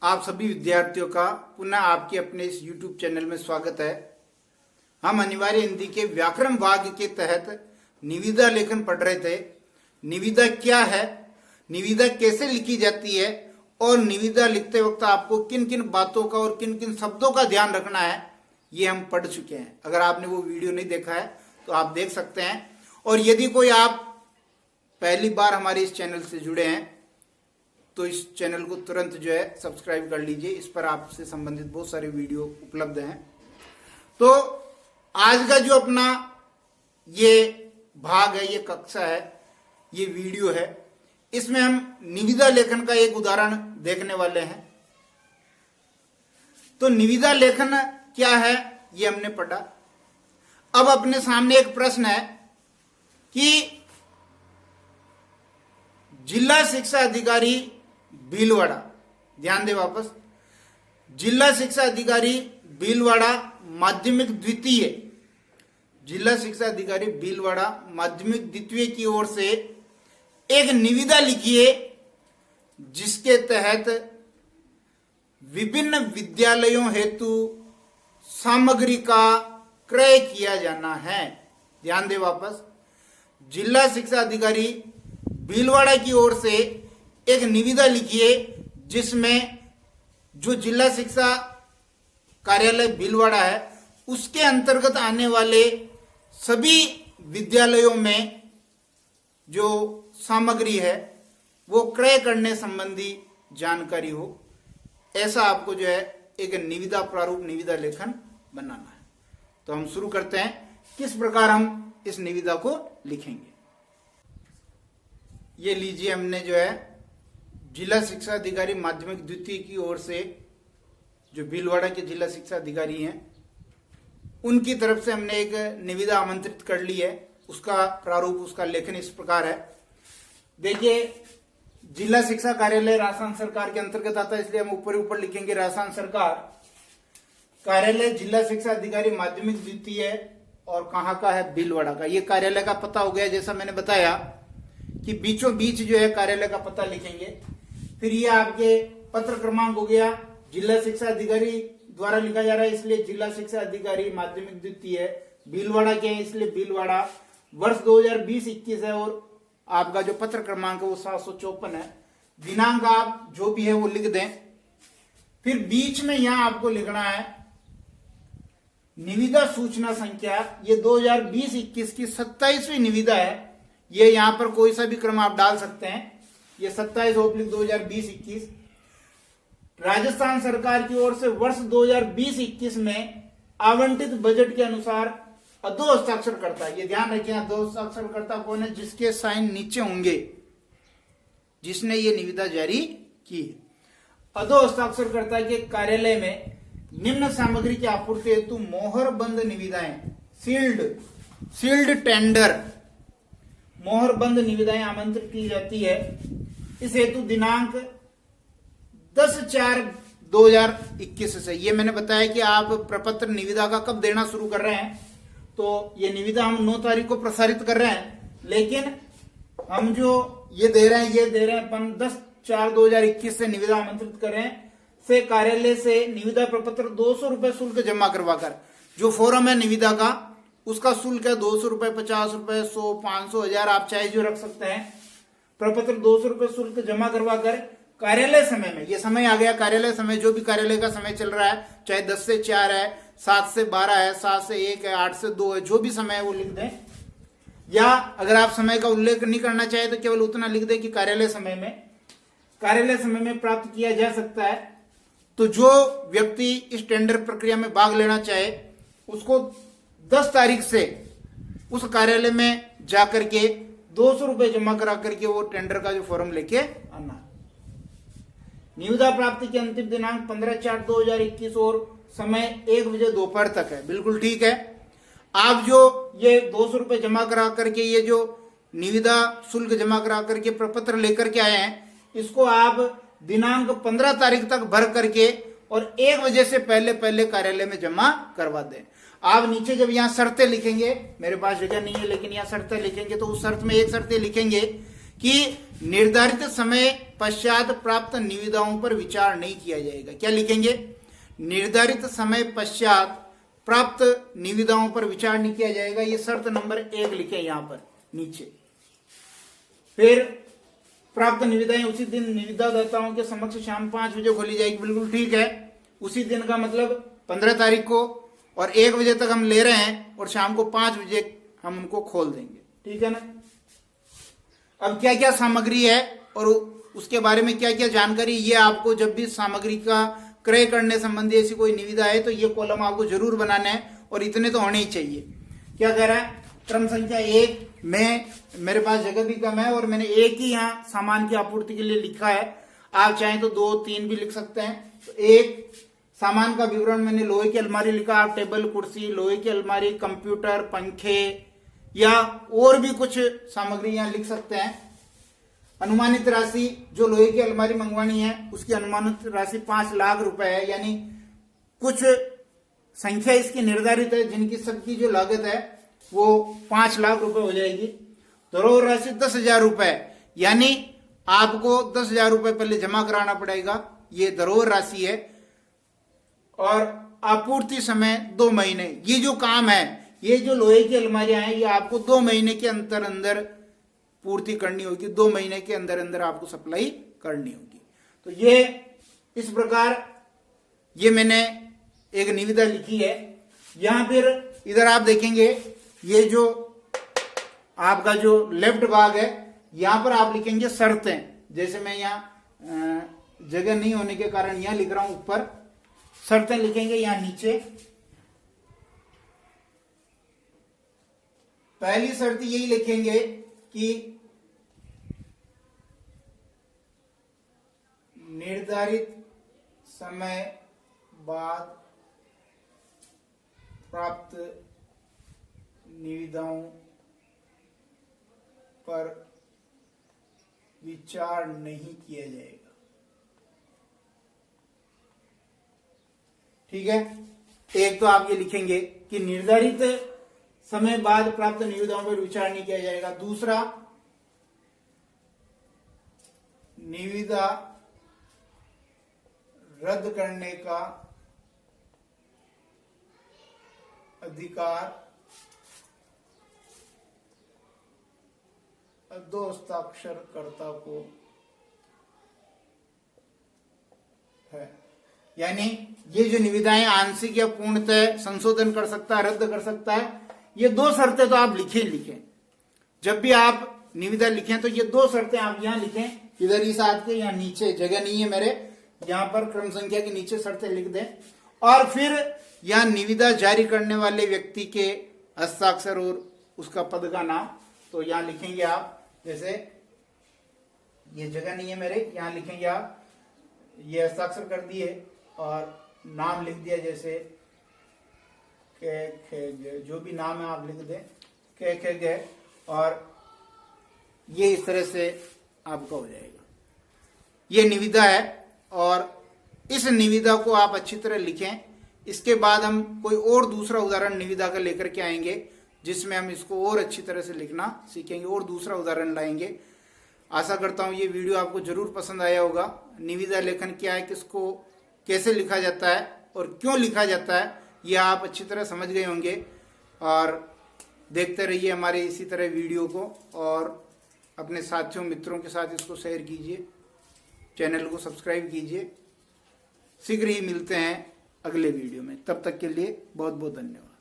आप सभी विद्यार्थियों का पुनः आपके अपने इस YouTube चैनल में स्वागत है। हम अनिवार्य हिंदी के व्याकरण भाग के तहत निविदा लेखन पढ़ रहे थे। निविदा क्या है, निविदा कैसे लिखी जाती है और निविदा लिखते वक्त आपको किन किन बातों का और किन किन शब्दों का ध्यान रखना है, ये हम पढ़ चुके हैं। अगर आपने वो वीडियो नहीं देखा है तो आप देख सकते हैं। और यदि कोई आप पहली बार हमारे इस चैनल से जुड़े हैं तो इस चैनल को तुरंत सब्सक्राइब कर लीजिए। इस पर आपसे संबंधित बहुत सारे वीडियो उपलब्ध हैं। तो आज का जो अपना ये भाग है, ये कक्षा है, ये वीडियो है, इसमें हम निविदा लेखन का एक उदाहरण देखने वाले हैं। तो निविदा लेखन क्या है ये हमने पढ़ा। अब अपने सामने एक प्रश्न है कि जिला शिक्षा अधिकारी भीलवाड़ा, ध्यान दे वापस, जिला शिक्षा अधिकारी भीलवाड़ा माध्यमिक द्वितीय, जिला शिक्षा अधिकारी भीलवाड़ा माध्यमिक द्वितीय की ओर से एक निविदा लिखिए जिसके तहत विभिन्न विद्यालयों हेतु सामग्री का क्रय किया जाना है। ध्यान दे वापस, जिला शिक्षा अधिकारी भीलवाड़ा की ओर से एक निविदा लिखिए जिसमें जो जिला शिक्षा कार्यालय भीलवाड़ा है उसके अंतर्गत आने वाले सभी विद्यालयों में जो सामग्री है वो क्रय करने संबंधी जानकारी हो। ऐसा आपको एक निविदा प्रारूप निविदा लेखन बनाना है। तो हम शुरू करते हैं किस प्रकार हम इस निविदा को लिखेंगे। ये लीजिए, हमने जिला शिक्षा अधिकारी माध्यमिक द्वितीय की ओर से जो भीलवाड़ा के जिला शिक्षा अधिकारी हैं उनकी तरफ से हमने एक निविदा आमंत्रित कर ली है। उसका प्रारूप, उसका लेखन इस प्रकार है। देखिए, जिला शिक्षा कार्यालय राजस्थान सरकार के अंतर्गत आता है, इसलिए हम ऊपर लिखेंगे राजस्थान सरकार कार्यालय जिला शिक्षा अधिकारी माध्यमिक द्वितीय, और कहाँ का है, भीलवाड़ा का। ये कार्यालय का पता हो गया। जैसा मैंने बताया कि बीचों बीच कार्यालय का पता लिखेंगे। फिर ये आपके पत्र क्रमांक हो गया, जिला शिक्षा अधिकारी द्वारा लिखा जा रहा है इसलिए जिला शिक्षा अधिकारी माध्यमिक द्वितीय भीलवाड़ा के, इसलिए भीलवाड़ा। वर्ष 2020-21 है और आपका जो पत्र क्रमांक है वो 754 है। दिनांक आप जो भी है वो लिख दें। फिर बीच में यहां आपको लिखना है निविदा सूचना संख्या। ये 2020-21 की 27वीं निविदा है। ये यहां पर कोई सा भी क्रम आप डाल सकते हैं। ये 27/2020-21 राजस्थान सरकार की ओर से वर्ष 2020-21 में आवंटित बजट के अनुसार अधो हस्ताक्षरकर्ता, ये ध्यान रखिए, अधो हस्ताक्षरकर्ता कौन है, जिसके साइन नीचे होंगे, जिसने ये निविदा जारी की। अधो हस्ताक्षरकर्ता के कार्यालय में निम्न सामग्री की आपूर्ति हेतु मोहर बंद निविदाएं, सील्ड टेंडर, मोहर बंद निविदाएं आमंत्रित की जाती है। इस हेतु दिनांक 10/4/2021 से, ये मैंने बताया कि आप प्रपत्र निविदा का कब देना शुरू कर रहे हैं, तो ये निविदा हम 9 तारीख को प्रसारित कर रहे हैं, लेकिन हम जो ये दे रहे हैं 10/4/2021 से निविदा आमंत्रित कर रहे हैं। से कार्यालय से निविदा प्रपत्र 200 रुपए शुल्क जमा करवाकर, जो फॉर्म है निविदा का उसका शुल्क है 200 रुपए, 50 रुपए, 100, 500, 1000, आप चाहे जो रख सकते हैं। प्रपत्र 200 रुपए शुल्क जमा करवाकर कार्यालय समय में, ये समय आ गया कार्यालय समय, जो भी कार्यालय का समय चल रहा है, चाहे 10 से 4 है, 7 से 12 है, 7 से 1 है, 8 से 2 है, जो भी समय है वो लिख दें। या अगर आप समय का उल्लेख नहीं करना चाहे तो केवल उतना लिख दें कि कार्यालय समय में प्राप्त किया जा सकता है। तो जो व्यक्ति इस टेंडर प्रक्रिया में भाग लेना चाहे उसको 10 तारीख से उस कार्यालय में जाकर के 200 रुपए जमा करा करके वो टेंडर का जो फॉर्म लेके आना। निविदा प्राप्ति की अंतिम दिनांक 15/4/2021 और समय 1 बजे दोपहर तक है। बिल्कुल ठीक है। आप जो ये 200 रुपए जमा करा करके, ये जो निविदा शुल्क जमा करा करके प्रपत्र लेकर के आए हैं, इसको आप दिनांक 15 तारीख तक भर करके और 1 बजे से पहले कार्यालय में जमा करवा दें। आप नीचे जब यहाँ शर्तें लिखेंगे, मेरे पास जगह नहीं है लेकिन यहाँ शर्तें लिखेंगे, तो उस शर्त में एक शर्तें लिखेंगे कि निर्धारित समय पश्चात प्राप्त निविदाओं पर विचार नहीं किया जाएगा। क्या लिखेंगे? निर्धारित समय पश्चात प्राप्त निविदाओं पर विचार नहीं किया जाएगा। ये शर्त नंबर 1 लिखे यहां पर नीचे। फिर प्राप्त निविदाएं उसी दिन निविदादाताओं के समक्ष शाम 5 बजे खोली जाएगी। बिल्कुल ठीक है। उसी दिन का मतलब 15 तारीख को, और 1 बजे तक हम ले रहे हैं और शाम को 5 बजे हम उनको खोल देंगे। ठीक है ना? अब क्या क्या सामग्री है और उसके बारे में क्या क्या जानकारी, ये आपको जब भी सामग्री का क्रय करने संबंधी ऐसी कोई निविदा है तो ये कॉलम आपको जरूर बनाना है, और इतने तो होने ही चाहिए। क्या कह रहा है? क्रम संख्या 1 में मेरे पास जगह भी कम है और मैंने एक ही यहाँ सामान की आपूर्ति के लिए लिखा है। आप चाहें तो 2, 3 भी लिख सकते हैं। तो 1 सामान का विवरण मैंने लोहे की अलमारी लिखा। आप टेबल, कुर्सी, लोहे की अलमारी, कंप्यूटर, पंखे या और भी कुछ सामग्री यहाँ लिख सकते हैं। अनुमानित राशि जो लोहे की अलमारी मंगवानी है उसकी अनुमानित राशि 5 लाख रुपए है, यानी कुछ संख्या इसकी निर्धारित है जिनकी सबकी जो लागत है वो 5 लाख रुपए हो जाएगी। धरोहर राशि 10,000 रुपए, यानी आपको 10,000 रुपए पहले जमा कराना पड़ेगा। ये धरोहर राशि है। और आपूर्ति समय 2 महीने। ये जो काम है, ये जो लोहे की अलमारियां हैं, ये आपको 2 महीने के अंदर अंदर पूर्ति करनी होगी। 2 महीने के अंदर अंदर आपको सप्लाई करनी होगी। तो ये इस प्रकार ये मैंने एक निविदा लिखी है। यहां फिर इधर आप देखेंगे, ये जो आपका जो लेफ्ट भाग है, यहां पर आप लिखेंगे शर्तें। जैसे मैं यहां जगह नहीं होने के कारण यहां लिख रहा हूं, ऊपर शर्तें लिखेंगे। यहां नीचे पहली शर्त यही लिखेंगे कि निर्धारित समय बाद प्राप्त निविदाओं पर विचार नहीं किया जाएगा। ठीक है? एक तो आप ये लिखेंगे कि निर्धारित समय बाद प्राप्त निविदाओं पर विचार नहीं किया जाएगा। दूसरा, निविदा रद्द करने का अधिकार दो हस्ताक्षरकर्ता को है। यानी ये जो निविदाएं आंशिक या पूर्णतः संशोधन कर सकता है, रद्द कर सकता है, ये 2 शर्तें तो आप लिखें। जब भी आप निविदा लिखें तो ये 2 शर्तें आप यहां लिखें। इधर इस हाथ के यहां नीचे जगह नहीं है मेरे, यहां पर क्रम संख्या के नीचे शर्तें लिख दें। और फिर यहां निविदा जारी करने वाले व्यक्ति के हस्ताक्षर और उसका पद का नाम, तो यहां लिखेंगे आप। जैसे ये जगह नहीं है मेरे, यहां लिखेंगे आप, ये हस्ताक्षर कर दिए और नाम लिख दिया, जैसे जो भी नाम है आप लिख दें, और ये इस तरह से आपका हो जाएगा। ये निविदा है और इस निविदा को आप अच्छी तरह लिखें। इसके बाद हम कोई और दूसरा उदाहरण निविदा का लेकर के आएंगे जिसमें हम इसको और अच्छी तरह से लिखना सीखेंगे और दूसरा उदाहरण लाएंगे। आशा करता हूं ये वीडियो आपको जरूर पसंद आया होगा। निविदा लेखन क्या है, किसको कैसे लिखा जाता है और क्यों लिखा जाता है, ये आप अच्छी तरह समझ गए होंगे। और देखते रहिए हमारे इसी तरह वीडियो को, और अपने साथियों मित्रों के साथ इसको शेयर कीजिए, चैनल को सब्सक्राइब कीजिए। शीघ्र ही मिलते हैं अगले वीडियो में। तब तक के लिए बहुत बहुत धन्यवाद।